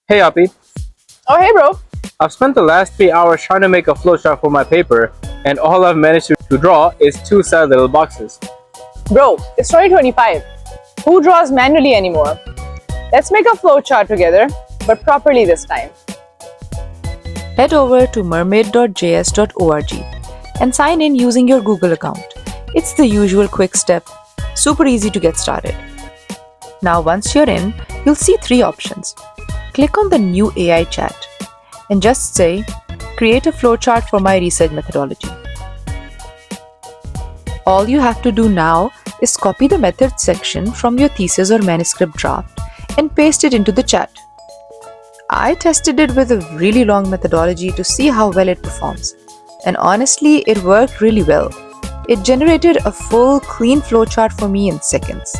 Hey Api, Oh, hey, bro. I've spent the last 3 hours trying to make a flowchart for my paper, and all I've managed to draw is two sad little boxes. Bro, it's 2025. Who draws manually anymore? Let's make a flowchart together, but properly this time. Head over to Mermaid.js.org and sign in using your Google account. It's the usual quick step, super easy to get started. Now once you're in, you'll see 3 options. Click on the new AI chat and just say, create a flowchart for my research methodology. All you have to do now is copy the methods section from your thesis or manuscript draft and paste it into the chat. I tested it with a really long methodology to see how well it performs, and honestly, it worked really well. It generated a full, clean flowchart for me in seconds.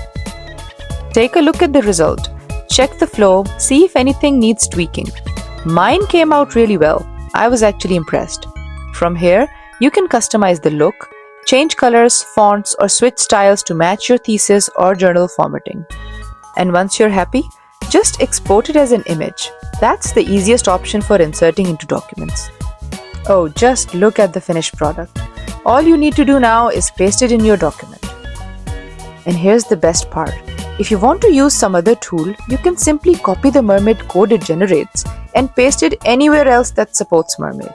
Take a look at the result. Check the flow, see if anything needs tweaking. Mine came out really well. I was actually impressed. From here, you can customize the look, change colors, fonts, or switch styles to match your thesis or journal formatting. And once you're happy, just export it as an image. That's the easiest option for inserting into documents. Oh, just look at the finished product. All you need to do now is paste it in your document. And here's the best part. If you want to use some other tool, you can simply copy the Mermaid code it generates and paste it anywhere else that supports Mermaid.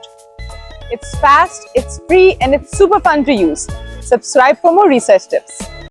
It's fast, it's free, and it's super fun to use. Subscribe for more research tips.